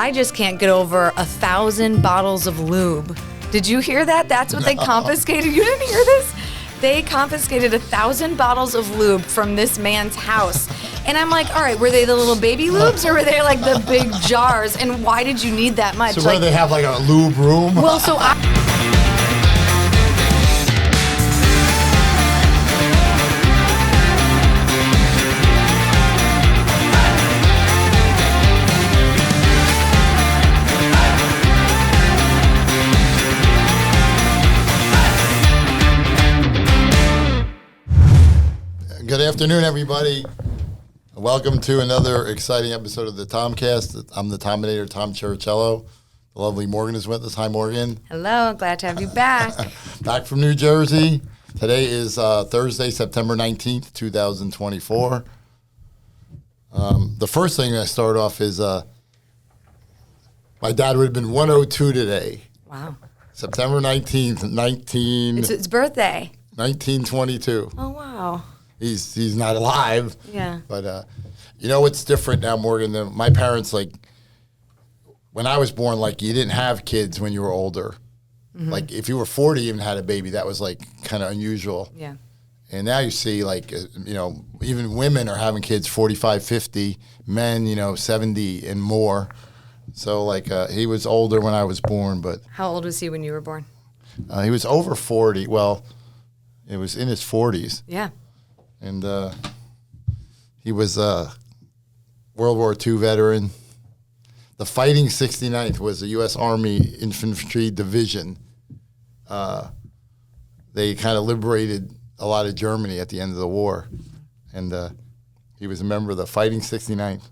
I just can't get over 1,000 bottles of lube. Did you hear that? That's what they confiscated. You didn't hear this? They confiscated 1,000 bottles of lube from this man's house. And I'm like, all right, were they the little baby lubes or were they like the big jars? And why did you need that much? So where they have like a lube room? Well, so Good afternoon, everybody. Welcome to another exciting episode of the TomCast. I'm the Tominator, Tom Cherichello. The lovely Morgan is with us. Hi, Morgan. hello, glad to have you back. Back from New Jersey. Today is Thursday, September 19th, 2024. The first thing I start off is my dad would have been 102 today. Wow. September 19th, It's birthday. 1922. Oh, wow. He's not alive. Yeah. But you know what's different now, Morgan? My parents, like, when I was born, like, you didn't have kids when you were older. Mm-hmm. Like, if you were 40 and had a baby, that was, like, kind of unusual. Yeah. And now you see, like, you know, even women are having kids 45, 50, men, 70 and more. So, like, he was older when I was born, but... How old was he when you were born? He was over 40. Well, it was in his 40s. Yeah. And he was a World War II veteran. The Fighting 69th was a U.S. Army Infantry Division. They kind of liberated a lot of Germany at the end of the war. And he was a member of the Fighting 69th.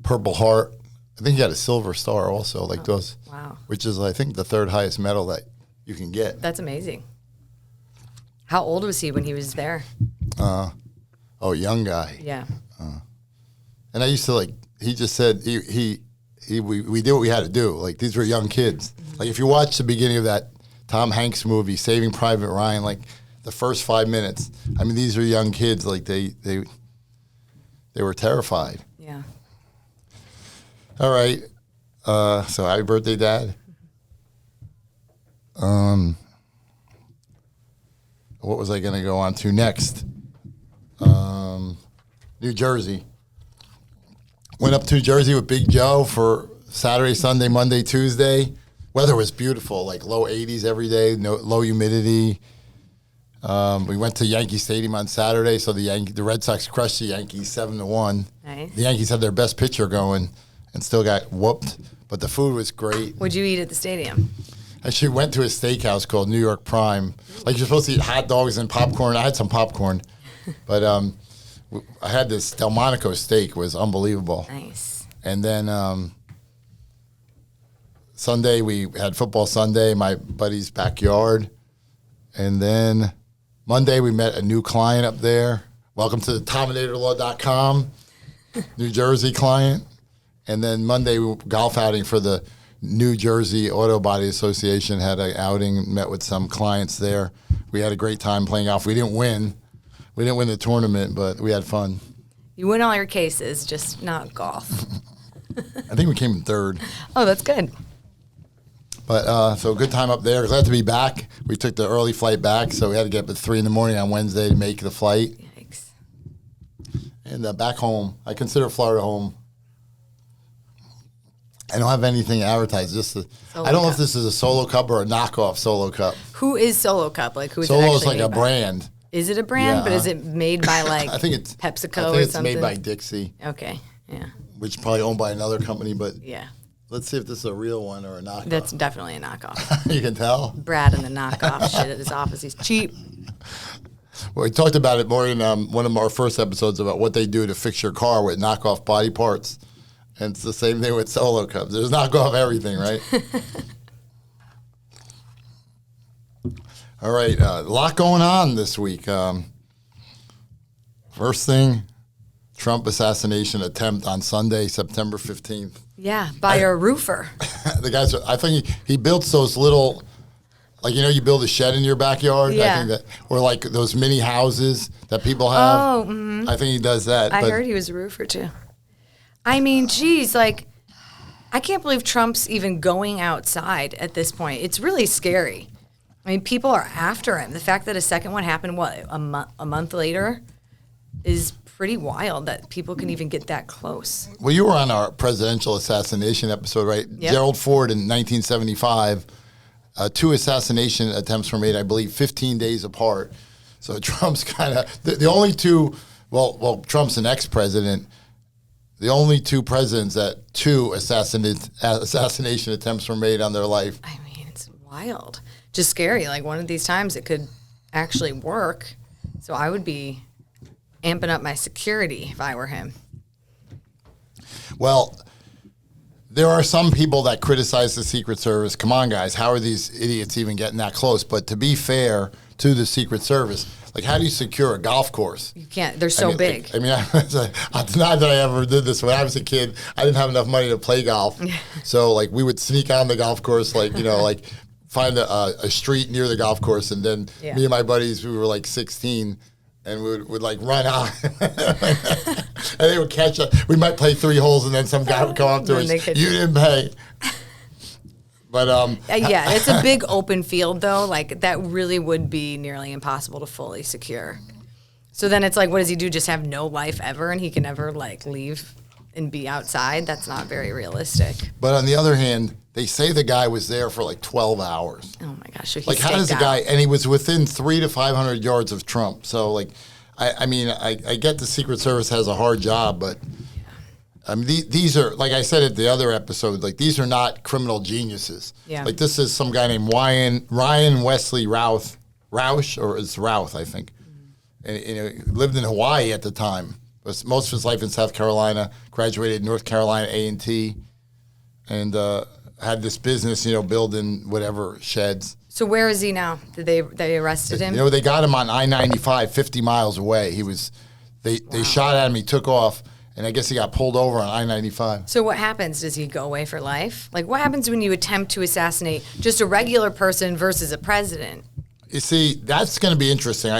Purple Heart. I think he got a Silver Star also, like those. Wow. Which is, I think, the third highest medal that you can get. That's amazing. How old was he when he was there? Young guy. Yeah. And I used to, like, he just said we did what we had to do. Like, these were young kids. Mm-hmm. Like, if you watch the beginning of that Tom Hanks movie, Saving Private Ryan, like, the first 5 minutes, I mean, these are young kids. Like, they were terrified. Yeah. All right. So happy birthday, Dad. What was I going to go on to next? New Jersey. Went up to New Jersey with Big Joe for Saturday, Sunday, Monday, Tuesday. Weather was beautiful, like low 80s every day, low humidity. We went to Yankee Stadium on Saturday, so the Red Sox crushed the Yankees 7-1. Nice. The Yankees had their best pitcher going and still got whooped, but the food was great. What'd you eat at the stadium? Actually went to a steakhouse called New York Prime. Like, you're supposed to eat hot dogs and popcorn. I had some popcorn, but I had this Delmonico steak. It was unbelievable. Nice. And then Sunday, we had football Sunday, my buddy's backyard. And then Monday, we met a new client up there. Welcome to the TominatorLaw.com, New Jersey client. And then Monday, we golf outing for the New Jersey Auto Body Association, had an outing, met with some clients there. We had a great time playing golf. We didn't win. We didn't win the tournament, but we had fun. You win all your cases, just not golf. I think we came in third. Oh, that's good. But so good time up there. Glad to be back. We took the early flight back, so we had to get up at 3 in the morning on Wednesday to make the flight. Yikes. And back home. I consider Florida home. I don't have anything advertised. I don't know if this is a Solo Cup or a knockoff Solo Cup. Who is Solo Cup? Like, who is Solo it is like a brand. Is it a brand? Yeah. But is it made by, like, I think it's PepsiCo or something? made by Dixie. Okay, yeah. Which is probably owned by another company, but Yeah. let's see if this is a real one or a knockoff. That's definitely a knockoff. You can tell? Brad and the knockoff shit at his office. He's cheap. Well, we talked about it more in one of our first episodes about what they do to fix your car with knockoff body parts. And it's the same thing with Solo Cups. There's knockoff everything, right? All right, a lot going on this week. First thing, Trump assassination attempt on Sunday, September 15th. Yeah, by a roofer. The guys, I think he built those little, like, you know, you build a shed in your backyard. Yeah. I think that, or like those mini houses that people have. Oh, mm-hmm. I think he does that. I heard he was a roofer too. I mean, geez, like, I can't believe Trump's even going outside at this point. It's really scary. I mean, people are after him. The fact that a second one happened, a month later, is pretty wild that people can even get that close. Well, you were on our presidential assassination episode, right? Yep. Gerald Ford in 1975, 2 assassination attempts were made, I believe, 15 days apart. So Trump's kind of the only two. Well, Trump's an ex-president. The only 2 presidents that 2 assassination attempts were made on their life. I mean, it's wild. Just scary. Like, one of these times it could actually work. So I would be amping up my security if I were him. Well, there are some people that criticize the Secret Service. Come on, guys. How are these idiots even getting that close? But to be fair to the Secret Service, like, how do you secure a golf course? You can't. They're so big. It's not that I ever did this. When I was a kid, I didn't have enough money to play golf. So, like, we would sneak on the golf course, like, like find a street near the golf course. And then me and my buddies, we were like 16. And we would like run out, and they would catch us. We might play 3 holes, and then some guy would come up to us. You didn't pay. But yeah, it's a big open field though. Like, that really would be nearly impossible to fully secure. So then it's like, what does he do? Just have no life ever, and he can never like leave and be outside? That's not very realistic. But on the other hand, they say the guy was there for like 12 hours. Oh my gosh! So he like, how does the guy? And he was within 300 to 500 yards of Trump. So, like, I mean, I get the Secret Service has a hard job, but I mean, these are, like I said at the other episode, like, these are not criminal geniuses. Yeah. Like, this is some guy named Ryan Wesley Routh, or it's Routh, I think, and he lived in Hawaii at the time. Was most of his life in South Carolina. Graduated North Carolina A&T, and had this business, building whatever sheds. So where is he now? Did they arrested him? They got him on I-95, 50 miles away. They shot at him. He took off, and I guess he got pulled over on I-95. So what happens? Does he go away for life? Like, what happens when you attempt to assassinate just a regular person versus a president? You see, that's going to be interesting.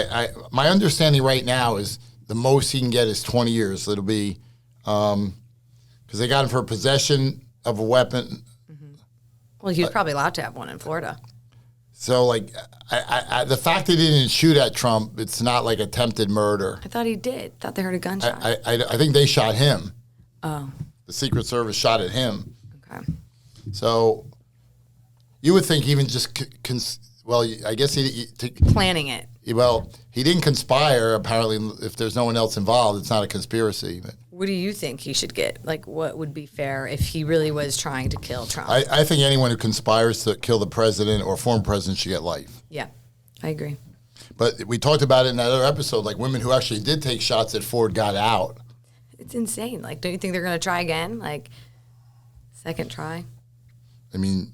My understanding right now is the most he can get is 20 years. It'll be because they got him for possession of a weapon. Well, he was probably allowed to have one in Florida. So, like, the fact they didn't shoot at Trump, it's not like attempted murder. I thought he did. I thought they heard a gunshot. I think they shot him. Oh. The Secret Service shot at him. Okay. So, you would think even just, I guess planning it. Well, he didn't conspire. Apparently, if there's no one else involved, it's not a conspiracy. But what do you think he should get? Like, what would be fair if he really was trying to kill Trump? I think anyone who conspires to kill the president or former president should get life. Yeah, I agree. But we talked about it in that other episode, like women who actually did take shots at Ford got out. It's insane. Like, don't you think they're going to try again? Like, second try? I mean,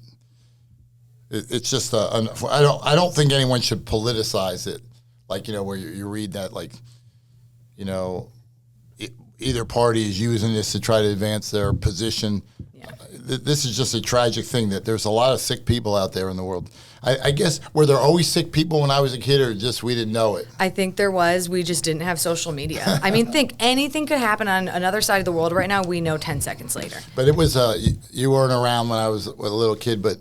it's just I don't think anyone should politicize it, like, where you read that, like, either party is using this to try to advance their position. Yeah. This is just a tragic thing that there's a lot of sick people out there in the world. I guess, were there always sick people when I was a kid, or just we didn't know it? I think there was. We just didn't have social media. I mean, think anything could happen on another side of the world right now. We know 10 seconds later. But it was, you weren't around when I was a little kid, but,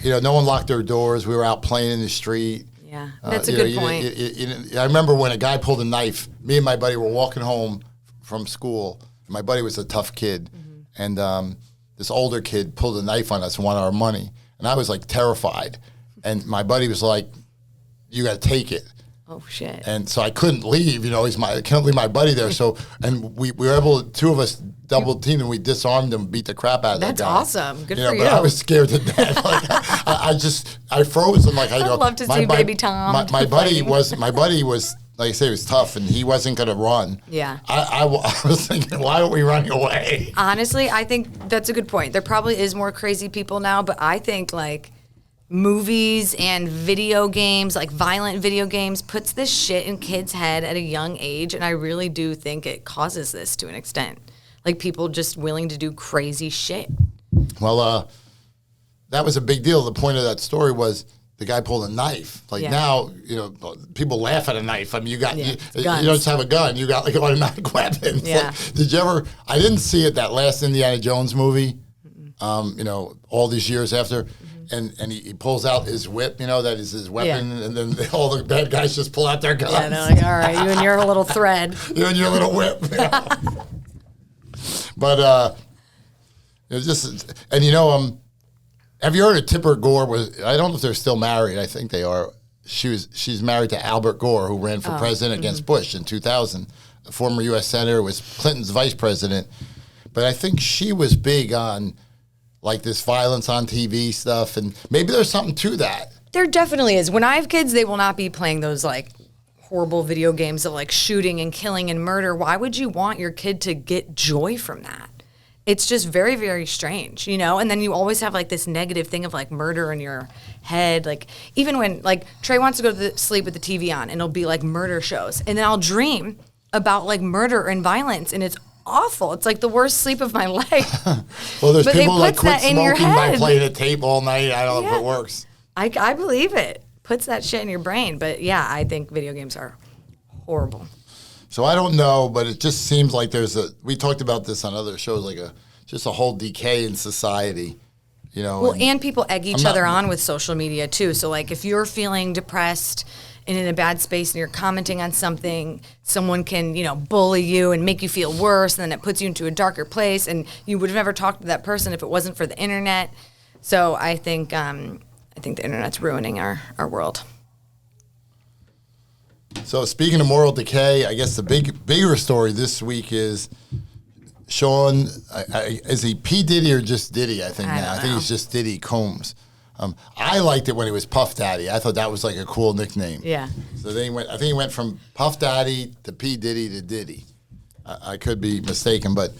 no one locked their doors. We were out playing in the street. Yeah, that's a good point. I remember when a guy pulled a knife. Me and my buddy were walking home from school. My buddy was a tough kid, and this older kid pulled a knife on us and wanted our money. And I was, like, terrified. And my buddy was like, "You got to take it." Oh, shit. And so I couldn't leave. I can't leave my buddy there. So, and we were able, 2 of us double teamed, and we disarmed him and beat the crap out of that guy. That's awesome. Good for you. But I was scared to death. Like, I froze. And, like, I'd love to see baby Tom. My buddy was, like I say, he was tough, and he wasn't going to run. Yeah. I was thinking, why aren't we running away? Honestly, I think that's a good point. There probably is more crazy people now, but I think, like, movies and video games, like violent video games, puts this shit in kids' head at a young age, and I really do think it causes this to an extent. Like, people just willing to do crazy shit. Well, that was a big deal. The point of that story was the guy pulled a knife. Like Yeah. now, people laugh at a knife. I mean, you guns. don't just have a gun. You got like automatic weapons. Yeah. Like, did you ever? I didn't see it that last Indiana Jones movie. All these years after, and he pulls out his whip. That is his weapon, and then all the bad guys just pull out their guns. Yeah, they're like, all right, you and your little thread. You and your little whip. But have you heard of Tipper Gore? I don't know if they're still married. I think they are. She's married to Albert Gore, who ran for president against Bush in 2000. A former U.S. senator, was Clinton's vice president. But I think she was big on like this violence on TV stuff, and maybe there's something to that. There definitely is. When I have kids, they will not be playing those like horrible video games of like shooting and killing and murder. Why would you want your kid to get joy from that? It's just very, very strange, And then you always have like this negative thing of like murder in your head. Like even when like Trey wants to go to sleep with the TV on, and it'll be like murder shows, and then I'll dream about like murder and violence, and it's awful. It's like the worst sleep of my life. Well, there's but people like quit that in your smoking by head. playing a tape all night. I don't know if it works. I believe it. Puts that shit in your brain. But yeah, I think video games are horrible. So I don't know, but it just seems like we talked about this on other shows, like just a whole decay in society, Well, and people egg each other on with social media too. So like if you're feeling depressed and in a bad space and you're commenting on something, someone can, bully you and make you feel worse, and then it puts you into a darker place, and you would have never talked to that person if it wasn't for the internet. So I think the internet's ruining our world. So speaking of moral decay, I guess the bigger story this week is Sean, is he P. Diddy or just Diddy, I think now? I think he's just Diddy Combs. I liked it when he was Puff Daddy. I thought that was like a cool nickname. Yeah. So then I think he went from Puff Daddy to P. Diddy to Diddy. I could be mistaken, but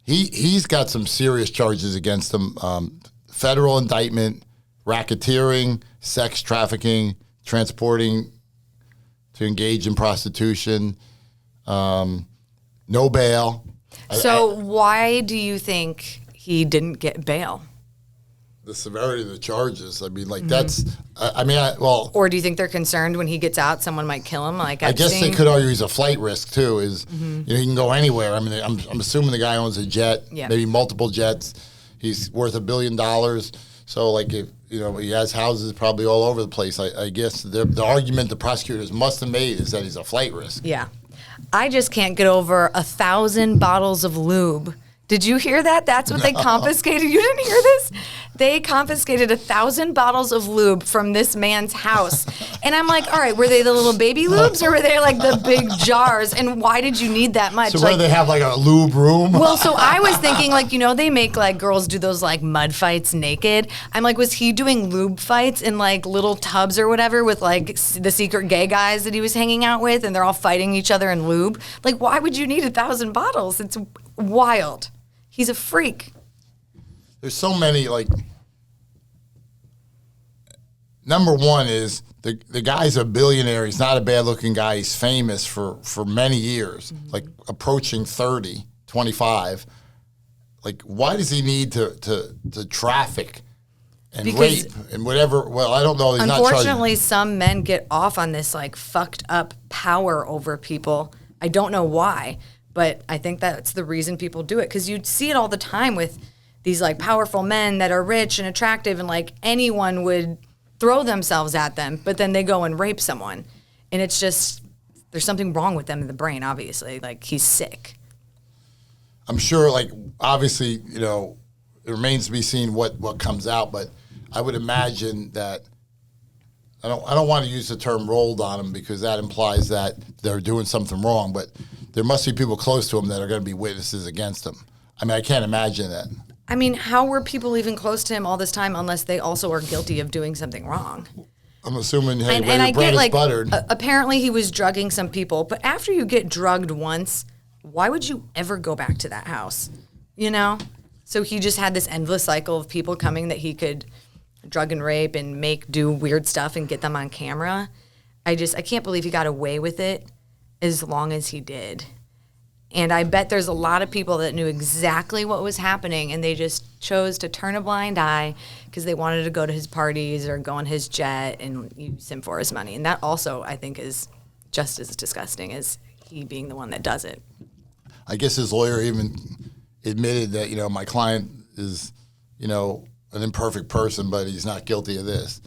he's got some serious charges against him. Federal indictment, racketeering, sex trafficking, transporting to engage in prostitution, no bail. So why do you think he didn't get bail? The severity of the charges. I mean, like Or do you think they're concerned when he gets out, someone might kill him? Like I guess they could argue he's a flight risk too. He can go anywhere. I mean, I'm assuming the guy owns a jet, maybe multiple jets. He's worth $1 billion. So like if he has houses probably all over the place. I guess the argument the prosecutors must have made is that he's a flight risk. Yeah, I just can't get over 1,000 bottles of lube. Did you hear that? That's what they confiscated. You didn't hear this? They confiscated 1,000 bottles of lube from this man's house. And I'm like, all right, were they the little baby lubes or were they like the big jars? And why did you need that much? So where they have like a lube room? Well, so I was thinking like, they make like girls do those like mud fights naked. I'm like, was he doing lube fights in like little tubs or whatever with like the secret gay guys that he was hanging out with, and they're all fighting each other in lube? Like, why would you need 1,000 bottles? It's wild. He's a freak. There's so many, like, number one is the guy's a billionaire. He's not a bad-looking guy. He's famous for many years, like approaching 30, 25. Like, why does he need to traffic and rape and whatever? Well, I don't know. He's unfortunately, some men get off on this, like, fucked up power over people. I don't know why. But I think that's the reason people do it, because you see it all the time with these like powerful men that are rich and attractive, and like anyone would throw themselves at them, but then they go and rape someone. And it's just, there's something wrong with them in the brain, obviously. Like, he's sick. I'm sure, like, obviously, it remains to be seen what comes out, but I would imagine that I don't want to use the term rolled on him, because that implies that they're doing something wrong, but there must be people close to him that are going to be witnesses against him. I mean, I can't imagine that. I mean, how were people even close to him all this time unless they also are guilty of doing something wrong? I'm assuming, hey, and I bread get, is like, buttered. Apparently he was drugging some people, but after you get drugged once, why would you ever go back to that house? So he just had this endless cycle of people coming that he could drug and rape and do weird stuff and get them on camera. I can't believe he got away with it as long as he did. And I bet there's a lot of people that knew exactly what was happening, and they just chose to turn a blind eye because they wanted to go to his parties or go on his jet and use him for his money. And that also, I think, is just as disgusting as he being the one that does it. I guess his lawyer even admitted that, my client is, an imperfect person, but he's not guilty of this.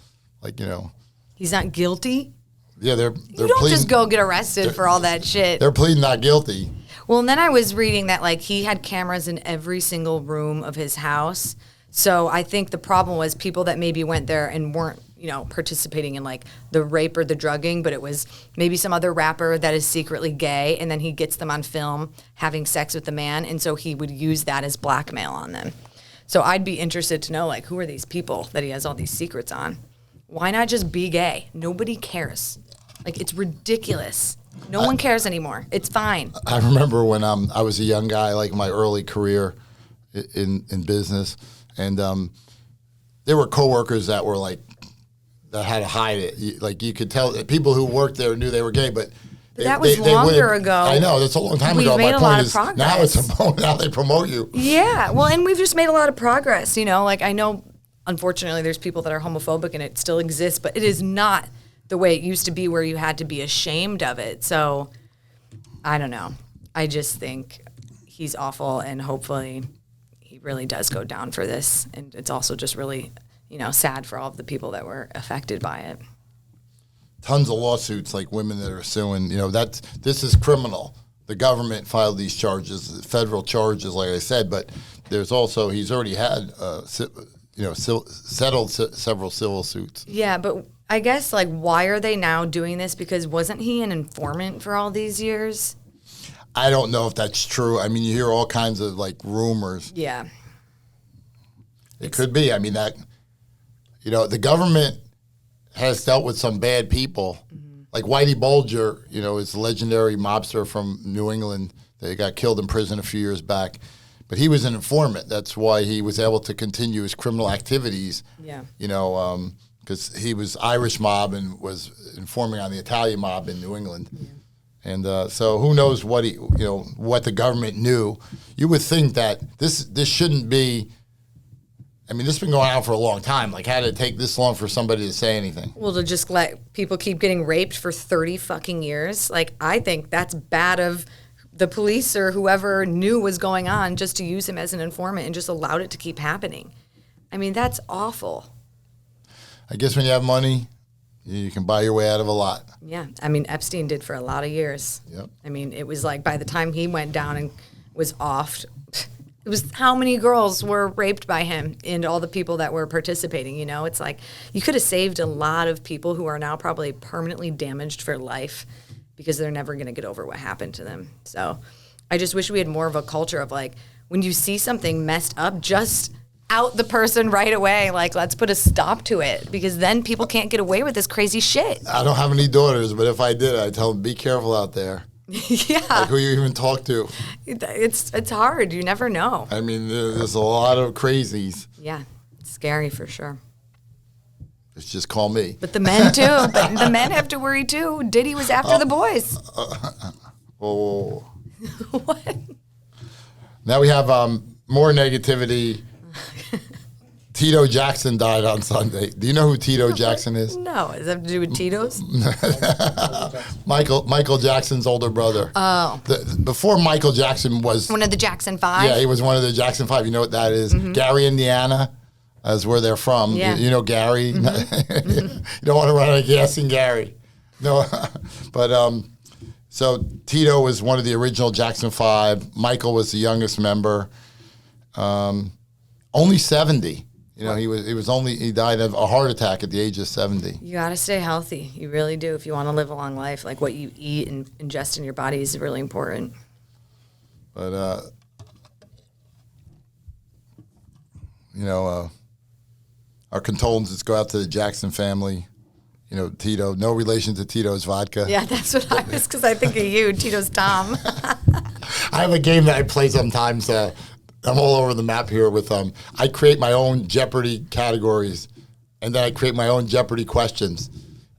He's not guilty? Yeah, they're You don't just go get arrested for all that shit. They're pleading not guilty. Well, and then I was reading that, he had cameras in every single room of his house. So I think the problem was people that maybe went there and weren't, participating in, the rape or the drugging, but it was maybe some other rapper that is secretly gay, and then he gets them on film having sex with the man, and so he would use that as blackmail on them. So I'd be interested to know, who are these people that he has all these secrets on? Why not just be gay? Nobody cares. It's ridiculous. No one cares anymore. It's fine. I remember when I was a young guy, my early career in business, and there were coworkers that were that had to hide it. You could tell that people who worked there knew they were gay, but that was longer ago. I know, that's a long time ago. We've made My a point lot is, of progress. now they promote you. Yeah, well, and we've just made a lot of progress. I know, unfortunately, there's people that are homophobic and it still exists, but it is not the way it used to be where you had to be ashamed of it. So, I don't know. I just think he's awful, and hopefully he really does go down for this. And it's also just really, sad for all of the people that were affected by it. Tons of lawsuits, women that are suing. This is criminal. The government filed these charges, federal charges, like I said, but there's also, he's already had, settled several civil suits. Yeah, but I guess, why are they now doing this? Because wasn't he an informant for all these years? I don't know if that's true. I mean, you hear all kinds of, rumors. Yeah. It could be. I mean, the government has dealt with some bad people. Mm-hmm. Like Whitey Bulger, is a legendary mobster from New England that got killed in prison a few years back. But he was an informant. That's why he was able to continue his criminal activities. Yeah. Because he was Irish mob and was informing on the Italian mob in New England. Yeah. And so who knows what what the government knew. You would think that this shouldn't be. I mean, this has been going on for a long time. How did it take this long for somebody to say anything? Well, to just let people keep getting raped for 30 fucking years, I think that's bad of the police or whoever knew was going on just to use him as an informant and just allowed it to keep happening. I mean, that's awful. I guess when you have money, you can buy your way out of a lot. Yeah. I mean, Epstein did for a lot of years. Yep. I mean, it was by the time he went down and was offed, it was how many girls were raped by him and all the people that were participating, It's you could have saved a lot of people who are now probably permanently damaged for life because they're never going to get over what happened to them. So I just wish we had more of a culture of when you see something messed up, just out the person right away. Let's put a stop to it, because then people can't get away with this crazy shit. I don't have any daughters, but if I did, I'd tell them, be careful out there. Yeah. Who you even talk to. It's hard. You never know. I mean, there's a lot of crazies. Yeah. It's scary for sure. Just call me. But the men, too. The men have to worry, too. Diddy was after the boys. Oh. What? Now we have more negativity. Tito Jackson died on Sunday. Do you know who Tito Jackson is? No. Does that have to do with Tito's? Michael Jackson's older brother. Oh. Before Michael Jackson was... one of the Jackson 5? Yeah, he was one of the Jackson 5. You know what that is? Mm-hmm. Gary, Indiana is where they're from. Yeah. You know Gary? Mm-hmm. You don't want to run out of gas in Gary. No. But so Tito was one of the original Jackson 5. Michael was the youngest member. Only 70. He died of a heart attack at the age of 70. You got to stay healthy. You really do. If you want to live a long life, what you eat and ingest in your body is really important. But, our condolences go out to the Jackson family. Tito, no relation to Tito's vodka. Yeah, that's what I was, because I think of you, Tito's Tom. I have a game that I play sometimes. I'm all over the map here with I create my own Jeopardy categories, and then I create my own Jeopardy questions.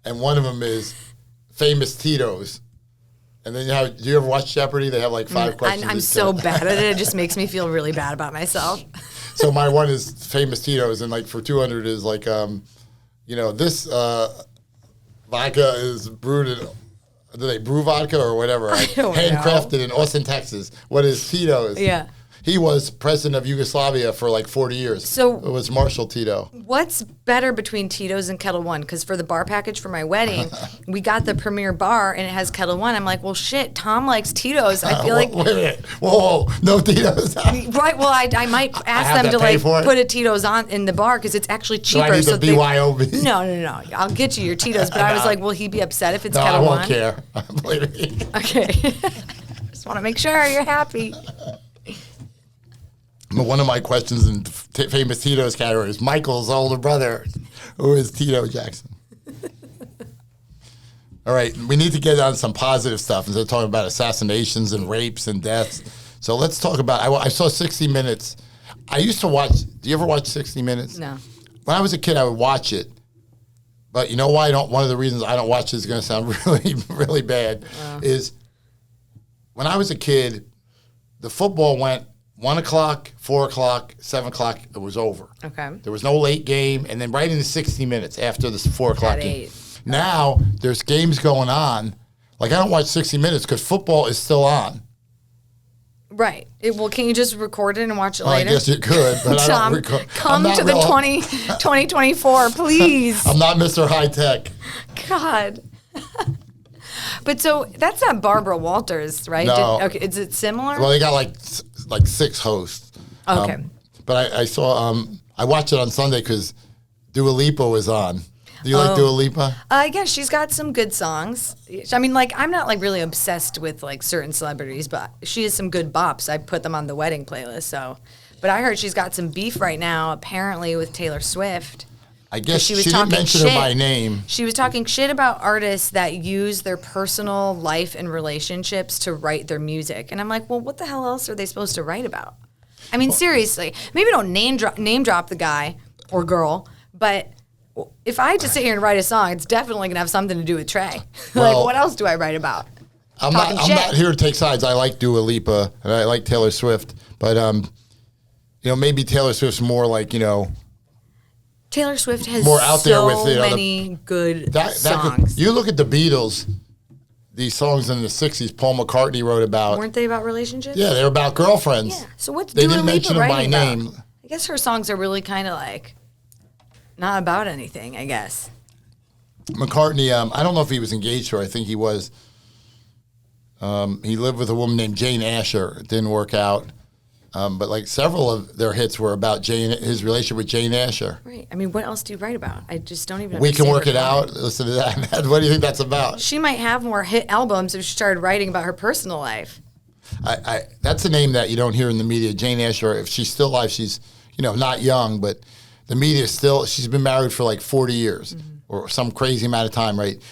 And one of them is famous Titos. And then do you ever watch Jeopardy? They have like 5 questions. I'm so bad at it. It just makes me feel really bad about myself. So my one is famous Tito's, and like for 200 is like, this vodka is brewed in, do they brew vodka or whatever? Right? Handcrafted in Austin, Texas. What is Tito's? Yeah. He was president of Yugoslavia for like 40 years. So it was Marshal Tito. What's better between Tito's and Kettle One? Because for the bar package for my wedding, we got the premier bar and it has Kettle One. I'm like, well, shit, Tom likes Tito's. I feel like... Wait a minute. Whoa, no Tito's. Right, well, I might ask them to like put a Tito's on in the bar because it's actually cheaper. Do I need the BYOB? No. I'll get you your Tito's. But I was like, will he be upset if it's No, Kettle I One? won't care. Believe me. Okay. Just want to make sure you're happy. One of my questions in famous Tito's category is Michael's older brother, who is Tito Jackson. All right, we need to get on some positive stuff instead of talking about assassinations and rapes and deaths. So let's talk about, I saw 60 Minutes. I used to watch, do you ever watch 60 Minutes? No. When I was a kid, I would watch it. But you know why one of the reasons I don't watch it is going to sound really, really bad, is when I was a kid, the football went 1 o'clock, 4 o'clock, 7 o'clock, it was over. Okay. There was no late game, and then right into 60 minutes after the 4 o'clock game. 8. Now, there's games going on. Like, I don't watch 60 Minutes because football is still on. Right. Well, can you just record it and watch it later? I guess you could, but I Tom, don't record. come to the 2024, please. I'm not Mr. High Tech. God. But so that's not Barbara Walters, right? No. Okay, is it similar? Well, they got like 6 hosts. Okay. But I saw, I watched it on Sunday because Dua Lipa was on. Do you like Dua Lipa? Yeah, she's got some good songs. I mean, like, I'm not like really obsessed with like certain celebrities, but she has some good bops. I put them on the wedding playlist. So, but I heard she's got some beef right now, apparently with Taylor Swift. I guess she didn't mention her by name. She was talking shit about artists that use their personal life and relationships to write their music. And I'm like, well, what the hell else are they supposed to write about? I mean, seriously, maybe don't name drop the guy or girl, but if I had to sit here and write a song, it's definitely going to have something to do with Trey. Like, what else do I write about? I'm not here to take sides. I like Dua Lipa and I like Taylor Swift, but maybe Taylor Swift's more like, Taylor Swift has more out there with many good songs. You look at the Beatles, these songs in the 60s Paul McCartney wrote about. Weren't they about relationships? Yeah, they were about girlfriends. Yeah. So what's They Dua didn't Lipa mention them by writing name. about? I guess her songs are really kind of like not about anything, I guess. McCartney, I don't know if he was engaged to her. I think he was. He lived with a woman named Jane Asher. It didn't work out. But like several of their hits were about his relationship with Jane Asher. Right. I mean, what else do you write about? I just don't even. We Can Work It Out. Listen to that. What do you think that's about? She might have more hit albums if she started writing about her personal life. That's a name that you don't hear in the media. Jane Asher, if she's still alive, she's not young, but the media she's been married for like 40 years or some crazy amount of time, right?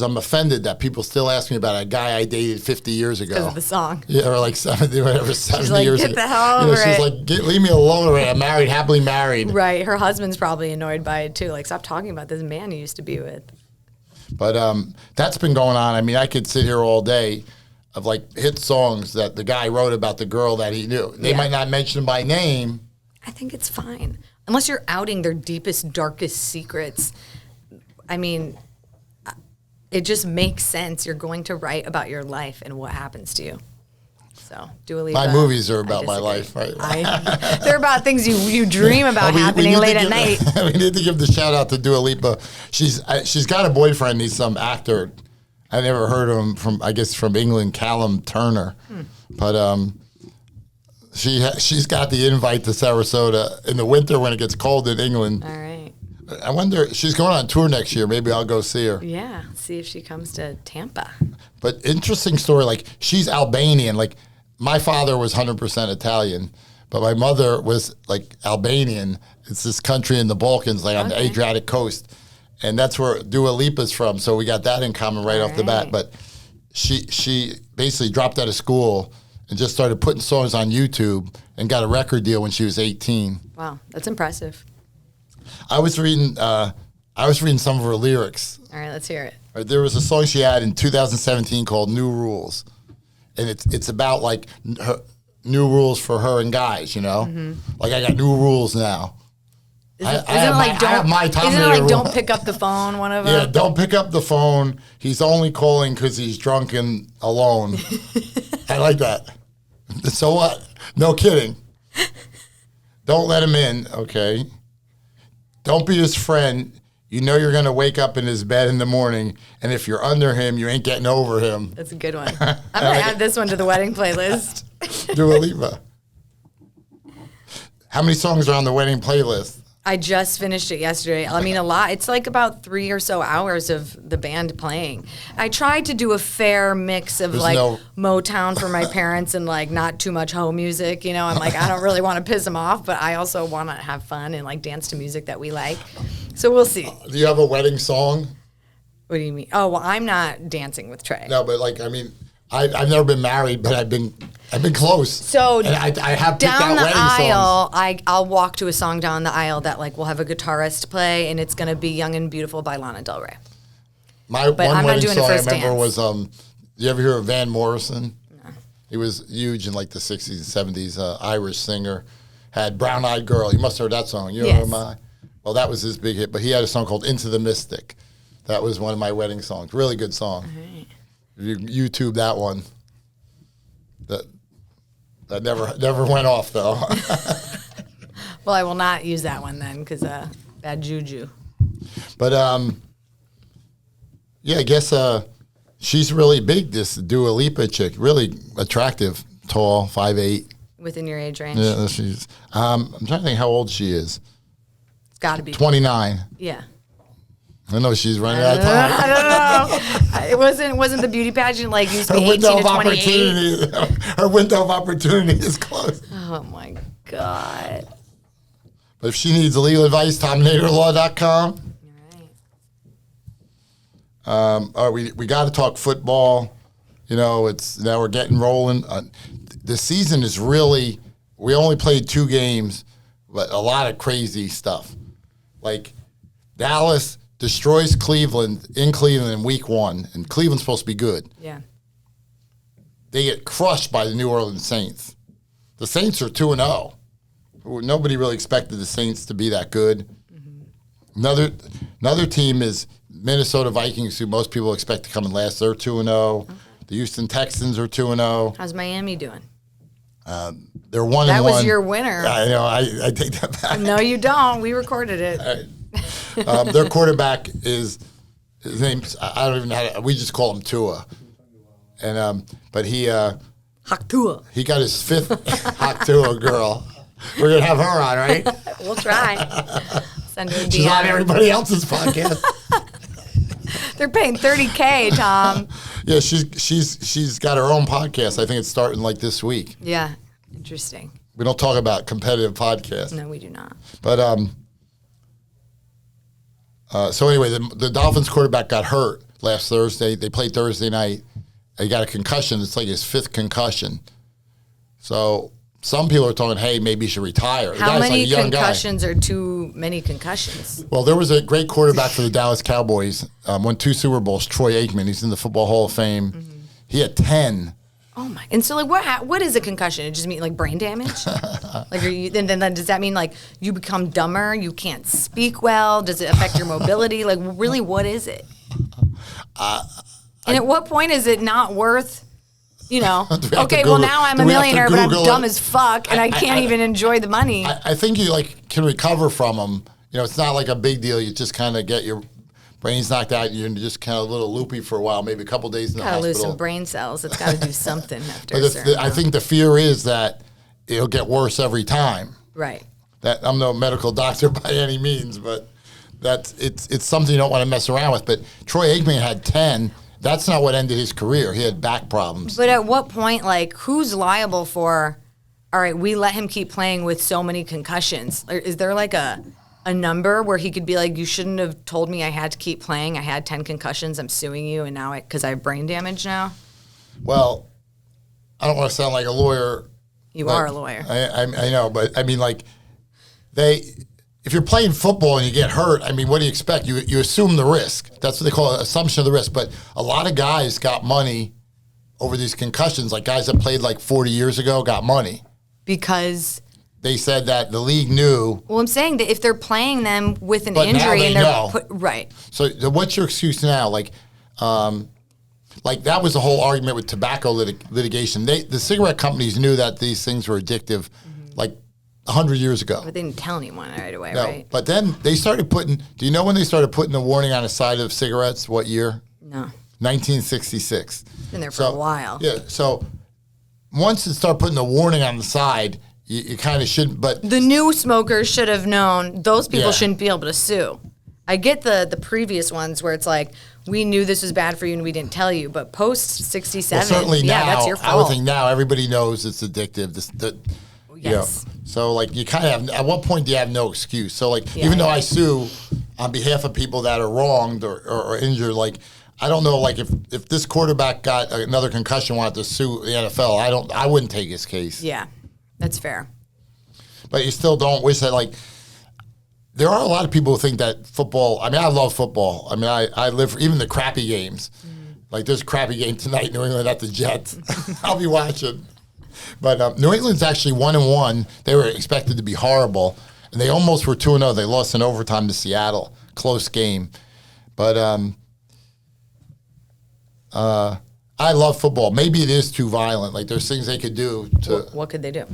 I'm offended that people still ask me about a guy I dated 50 years ago. Because of the song. Yeah, or like 70, whatever, 70 like, years get ago. the hell over she's it. like, leave me alone already. I'm married, happily married. Right. Her husband's probably annoyed by it too. Like, stop talking about this man you used to be with. But that's been going on. I mean, I could sit here all day of like hit songs that the guy wrote about the girl that he knew. They might not mention him by name. I think it's fine. Unless you're outing their deepest, darkest secrets. I mean, it just makes sense. You're going to write about your life and what happens to you. So, Dua Lipa. My movies are about my life, right? They're about things you dream about happening late at night. We need to give the shout out to Dua Lipa. She's got a boyfriend. He's some actor. I never heard of him from England, Callum Turner. But she's got the invite to Sarasota in the winter when it gets cold in England. All right. I wonder, she's going on tour next year. Maybe I'll go see her. Yeah, see if she comes to Tampa. But interesting story, like she's Albanian. Like my father was 100% Italian, but my mother was like Albanian. It's this country in the Balkans, like on the Adriatic coast. And that's where Dua Lipa's from. So we got that in common right off the bat. But she basically dropped out of school and just started putting songs on YouTube and got a record deal when she was 18. Wow, that's impressive. I was reading I was reading some of her lyrics. All right, let's hear it. There was a song she had in 2017 called "New Rules," and it's about like new rules for her and guys. You know, like I got new rules now. I have my Tominator Isn't it like rule. don't pick up the phone? One of them. Yeah, don't pick up the phone. He's only calling because he's drunk and alone. I like that. So what? No kidding. Don't let him in, okay? Don't be his friend. You know you're going to wake up in his bed in the morning, and if you're under him, you ain't getting over him. That's a good one. I'm going to add this one to the wedding playlist. Dua Lipa. How many songs are on the wedding playlist? I just finished it yesterday. I mean, a lot. It's like about 3 or so hours of the band playing. I tried to do a fair mix of Motown for my parents and like not too much home music. You know, I'm like, I don't really want to piss them off, but I also want to have fun and like dance to music that we like. So we'll see. Do you have a wedding song? What do you mean? Oh, well, I'm not dancing with Trey. No, but like, I mean, I've never been married, but I've been close. So and I have picked down out the wedding aisle, songs. I'll walk to a song down the aisle that like will have a guitarist play, and it's gonna be "Young and Beautiful" by Lana Del Rey. My But one I'm not wedding doing the song I first remember dance. was you ever hear of Van Morrison? No. He was huge in like the 60s and 70s, Irish singer. Had Brown Eyed Girl. You must have heard that song. You know Yes. my. Well, that was his big hit, but he had a song called Into the Mystic. That was one of my wedding songs. Really good song. Right. You YouTube that one. That never went off though. Well, I will not use that one then because bad juju. But yeah, I guess she's really big. This Dua Lipa chick, really attractive, tall, 5'8". Within your age range. Yeah, she's. I'm trying to think how old she is. It's got to be 29. Yeah. I know she's running out of time. I don't know. It wasn't the beauty pageant like used to Her be 18 window to of 28. opportunity. Her window of opportunity is closed. Oh my God. But if she needs legal advice, TomNatorLaw.com. All right. All right, we got to talk football. You know, it's now we're getting rolling. The season is really. We only played 2 games, but a lot of crazy stuff. Like Dallas destroys Cleveland in Cleveland in week 1, and Cleveland's supposed to be good. Yeah. They get crushed by the New Orleans Saints. The Saints are 2-0. Nobody really expected the Saints to be that good. Mm-hmm. Another team is Minnesota Vikings, who most people expect to come in last. They're 2-0. Okay. The Houston Texans are 2-0. How's Miami doing? They're 1-1. That was your winner. I know. I take that back. No, you don't. We recorded it. Their quarterback his name's, I don't even know we just call him Tua. And but he Haktua. he got his 5th Haktua girl. We're going to have her on, right? We'll try. Send her a DM. She's on everybody else's podcast. They're paying $30K, Tom. Yeah, she's got her own podcast. I think it's starting like this week. Yeah. Interesting. We don't talk about competitive podcasts. No, we do not. But so anyway, the Dolphins quarterback got hurt last Thursday. They played Thursday night. He got a concussion. It's like his 5th concussion. So some people are talking, hey, maybe he should retire. The How guy's many like a young concussions are too many concussions? Well, there was a great quarterback for the Dallas Cowboys. Won 2 Super Bowls, Troy Aikman. He's in the Football Hall of Fame. Mm-hmm. He had 10. Oh my! And so, like, what is a concussion? It just mean like brain damage? Like, then does that mean like you become dumber? You can't speak well? Does it affect your mobility? Like, really, what is it? And at what point is it not worth? You know, okay, well now I'm a millionaire, but I'm dumb as fuck, and I can't even enjoy the money. I think you can recover from them. You know, it's not like a big deal. You just kind of get your brain's knocked out. You're just kind of a little loopy for a while, maybe a couple days in the hospital. Gotta lose some brain cells. It's got to do something after. But I think the fear is that it'll get worse every time. Right. That I'm no medical doctor by any means, but it's something you don't want to mess around with. But Troy Aikman had 10. That's not what ended his career. He had back problems. But at what point, like, who's liable for, all right, we let him keep playing with so many concussions? Is there like a number where he could be like, you shouldn't have told me I had to keep playing. I had 10 concussions. I'm suing you, and now because I have brain damage now? Well, I don't want to sound like a lawyer. You are a lawyer. I know, but I mean, like, if you're playing football and you get hurt, I mean, what do you expect? You assume the risk. That's what they call it, assumption of the risk. But a lot of guys got money over these concussions. Like guys that played like 40 years ago got money. Because they said that the league knew. Well, I'm saying that if they're playing them with an But now injury they and they're know. right. So what's your excuse now? Like that was the whole argument with tobacco litigation. The cigarette companies knew that these things were addictive, like 100 years ago. But they didn't tell anyone right away, No, right? but then they started putting. Do you know when they started putting the warning on the side of cigarettes? What year? No. 1966. It's been there for a while. Yeah. So once it started putting the warning on the side, you kind of shouldn't. But The new smokers should have known. Those people Yeah. shouldn't be able to sue. I get the previous ones where it's like, we knew this was bad for you and we didn't tell you. But post 67, certainly yeah, now, that's your I would fault. think now everybody knows it's addictive. Yes. So like you kind of have. At what point do you have no excuse? So like Yeah, even though yeah. I sue on behalf of people that are wronged or injured, like. I don't know, like if this quarterback got another concussion, wanted to sue the NFL, I wouldn't take his case. Yeah, that's fair. But you still don't wish that, like, there are a lot of people who think that football, I mean, I love football. I mean, I live for even the crappy games. Like, there's a crappy game tonight, New England at the Jets. I'll be watching. But New England's actually 1-1. They were expected to be horrible. And they almost were 2-0. They lost in overtime to Seattle. Close game. But I love football. Maybe it is too violent. Like, there's things they could do to. What could they do?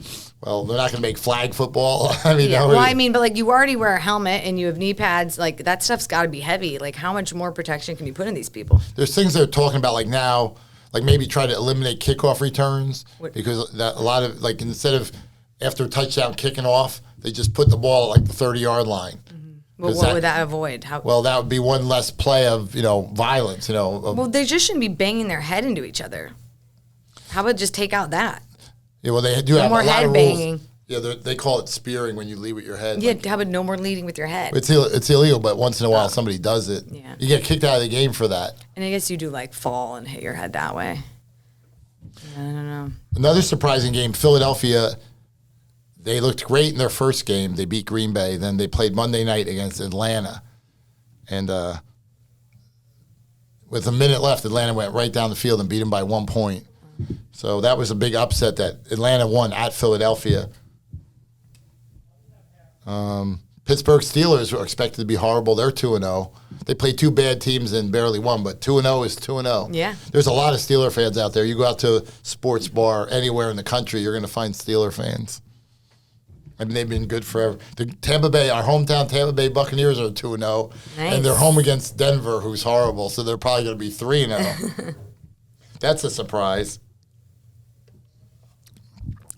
Well, they're not going to make flag football. I mean, Yeah. Well, I mean, but like you already wear a helmet and you have knee pads. Like that stuff's got to be heavy. Like how much more protection can you put in these people? there's things they're talking about, like now, like maybe try to eliminate kickoff returns because that a lot of like instead of after a touchdown kicking off, they just put the ball at like the 30-yard line. Well, what would that avoid? How? Well, that would be one less play of violence. Well, they just shouldn't be banging their head into each other. How about just take out that? Yeah, well, they do have more a lot head of banging. rules. Yeah, they call it spearing when you lead with your head. Yeah, Like, how about no more leading with your head? it's illegal, but once in a while somebody does it. Yeah. You get kicked out of the game for that. And I guess you do like fall and hit your head that way. I don't know. Another surprising game, Philadelphia. They looked great in their first game. They beat Green Bay. Then they played Monday night against Atlanta. And with a minute left, Atlanta went right down the field and beat them by 1 point. So that was a big upset that Atlanta won at Philadelphia. Pittsburgh Steelers were expected to be horrible. They're 2-0. They played two bad teams and barely won, but 2-0 is 2-0. Yeah. There's a lot of Steeler fans out there. You go out to a sports bar anywhere in the country, you're going to find Steeler fans. I mean, they've been good forever. The Tampa Bay, our hometown Tampa Bay Buccaneers are 2-0. Nice. And they're home against Denver, who's horrible, so they're probably going to be 3-0. That's a surprise.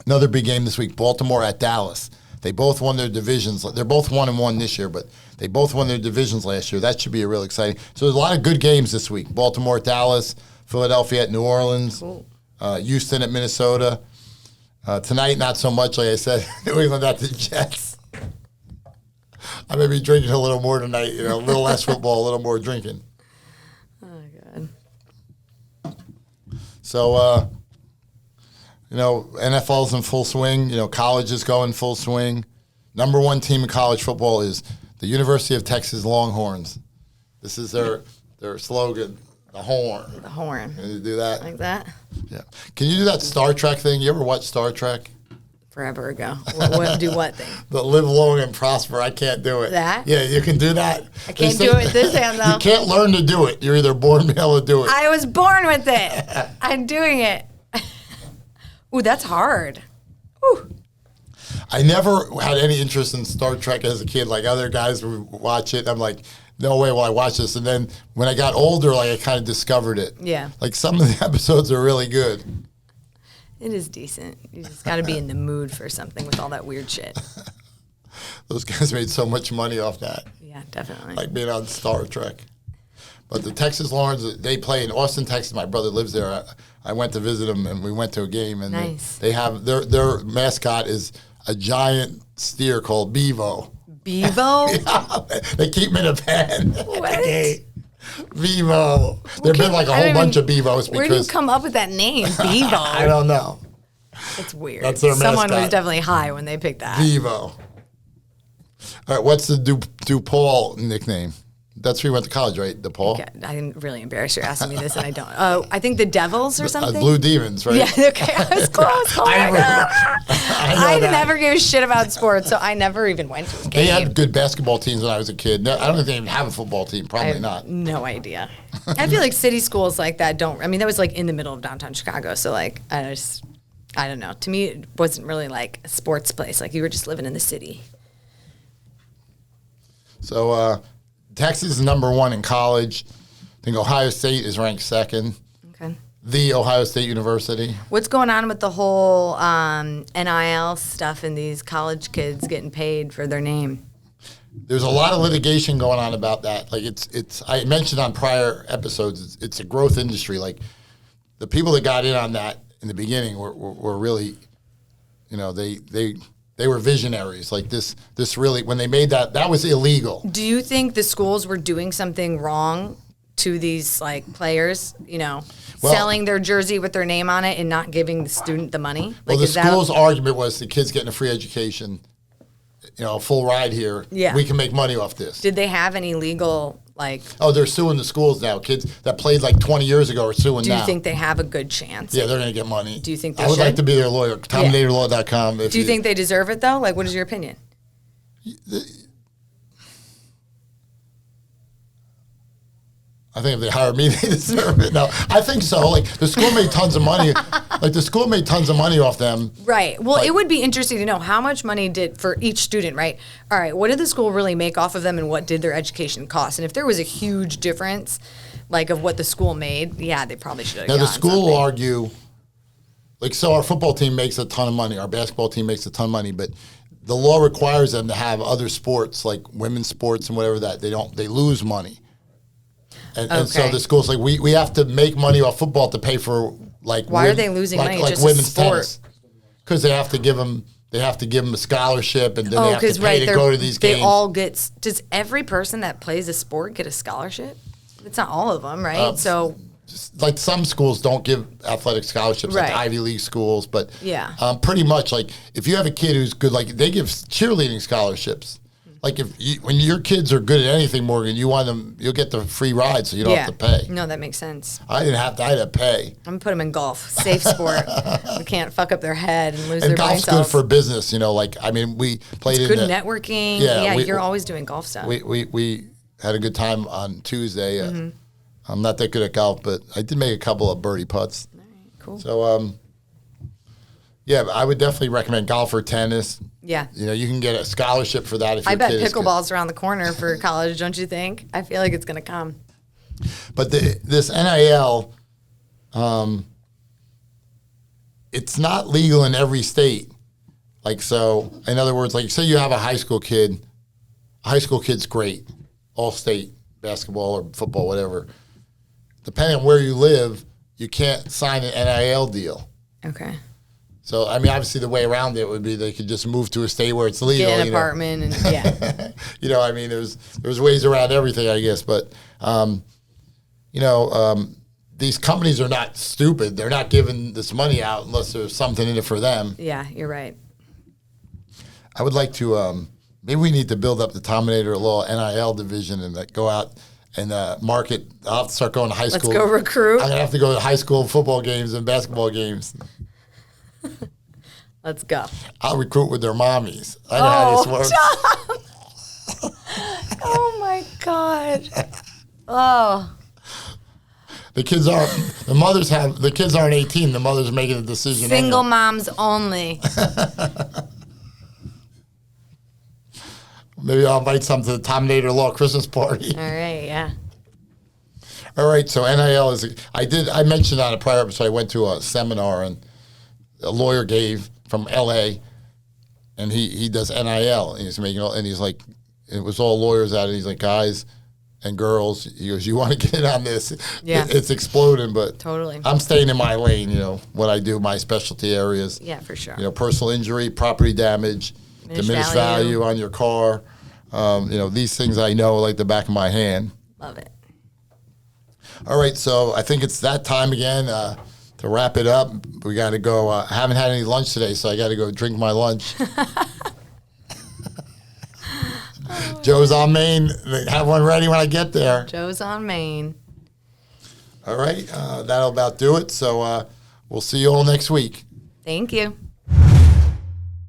Another big game this week, Baltimore at Dallas. They both won their divisions. They're both 1-1 this year, but they both won their divisions last year. That should be a real exciting. So there's a lot of good games this week. Baltimore at Dallas, Philadelphia at New Orleans, Cool. Houston at Minnesota. Tonight, not so much, like I said, New England at the Jets. I may be drinking a little more tonight, a little less football, a little more drinking. Oh, God. So, NFL's in full swing. College is going full swing. Number one team in college football is the University of Texas Longhorns. This is their slogan, the horn. The horn. Can you do that? Like that? Yeah. Can you do that Star Trek thing? You ever watch Star Trek? Forever ago. Do what thing? The live long and prosper. I can't do it. That? Yeah, you can do that. I can't do it with this hand, though. You can't learn to do it. You're either born to be able to do it. I was born with it. I'm doing it. Ooh, that's hard. Ooh. I never had any interest in Star Trek as a kid. Like other guys would watch it. I'm like, no way will I watch this. And then when I got older, I kind of discovered it. Yeah. Like some of the episodes are really good. It is decent. You just got to be in the mood for something with all that weird shit. Those guys made so much money off that. Yeah, definitely. Like being on Star Trek. But the Texas Longhorns, they play in Austin, Texas. My brother lives there. I went to visit him, and we went to a game. And Nice. they have their mascot is a giant steer called Bevo. Bevo? Yeah, they keep him in a pen at What? the gate. Bevo. There've been like a whole bunch of Bevos Where do you because come up with that name, Bevo? I don't know. It's weird. That's their Someone mascot. was definitely high when they picked that. Bevo. All right, what's the DePaul nickname? That's where you went to college, right? DePaul? Okay, I'm really embarrassed you're asking me this, and I don't. Oh, I think the Devils or something. Blue Demons, right? Yeah, okay, I was close. Oh my God. I never gave a shit about sports, so I never even went to a game. They had good basketball teams when I was a kid. No, I don't think they even have a football team. Probably not. No idea. I feel like city schools like that don't. I mean, that was like in the middle of downtown Chicago, so like I don't know. To me, it wasn't really like a sports place. Like you were just living in the city. So Texas is number 1 in college. I think Ohio State is ranked 2nd. Okay. The Ohio State University. What's going on with the whole NIL stuff and these college kids getting paid for their name? There's a lot of litigation going on about that. Like it's I mentioned on prior episodes, it's a growth industry. Like the people that got in on that in the beginning were really, they were visionaries. Like this really, when they made that was illegal. Do you think the schools were doing something wrong to these like players, selling their jersey with their name on it and not giving the student the money? Well, the school's argument was the kid's getting a free education, a full ride here. Yeah. We can make money off this. Did they have any legal Oh, they're suing the schools now. Kids that played like 20 years ago are suing now. Do you think they have a good chance? Yeah, they're going to get money. Do you think they I would should? like to be their lawyer. Tominatorlaw.com. Do you think they deserve it, though? Like, what is your opinion? I think if they hire me, they deserve it. No, I think so. Like the school made tons of money. Off them. Right. Well, it would be interesting to know how much money did for each student, right? All right. What did the school really make off of them, and what did their education cost? And if there was a huge difference, like of what the school made, yeah, they probably should have. Now the school will argue, like, so our football team makes a ton of money, our basketball team makes a ton of money, but the law requires them to have other sports like women's sports and whatever that they lose money. And so the school's like, we have to make money off football to pay for like. Why are they losing money? Like just women's sport. tennis, because they have to give them a scholarship, and then they have to pay to go to these games. They all get. Does every person that plays a sport get a scholarship? It's not all of them, right? So. Just like some schools don't give athletic scholarships, like Ivy League schools, but pretty much like if you have a kid who's good, like they give cheerleading scholarships. Like when your kids are good at anything, Morgan, you'll get the free ride, so you don't have to pay. No, that makes sense. I didn't have to. I had to pay. I'm gonna put them in golf, safe sport. We can't fuck up their head and lose their brain cells. And golf's good for business, we played it's good networking. Yeah, you're always doing golf stuff. We had a good time on Tuesday. I'm not that good at golf, but I did make a couple of birdie putts. All right, cool. So, I would definitely recommend golf or tennis. Yeah. You can get a scholarship for that if I bet pickleball's around the corner for college, don't you think? I feel like it's going to come. But this NIL, it's not legal in every state. Like, so, in other words, like, say you have a high school kid. A high school kid's great. All state, basketball or football, whatever. Depending on where you live, you can't sign an NIL deal. Okay. So, obviously the way around it would be they could just move to a state where it's legal. Get an apartment and, there's ways around everything, I guess. But, these companies are not stupid. They're not giving this money out unless there's something in it for them. Yeah, you're right. I would like to, maybe we need to build up the Tominator Law NIL division and go out and market. I'll have to start going to high school. Let's go recruit. I'm going to have to go to high school football games and basketball games. Let's go. I'll recruit with their mommies. I know how this works. Oh my God. Oh. The kids aren't 18. The mothers making the decision. Single moms only. Maybe I'll invite some to the Tominator Law Christmas party. All right, yeah. All right, so NIL is. I mentioned on a prior episode. I went to a seminar and a lawyer gave from L.A. and he does NIL and he's like, it was all lawyers out, and he's like, guys and girls, he goes, you want to get in on this? Yeah, it's exploding, but totally, I'm staying in my lane. What I do, my specialty areas. Yeah, for sure. Personal injury, property damage, diminished value on your car. These things I know like the back of my hand. Love it. All right, so I think it's that time again. To wrap it up, we got to go. I haven't had any lunch today, so I got to go drink my lunch. Joe's on Main. Have one ready when I get there. Joe's on Main. All right. That'll about do it. So we'll see you all next week. Thank you.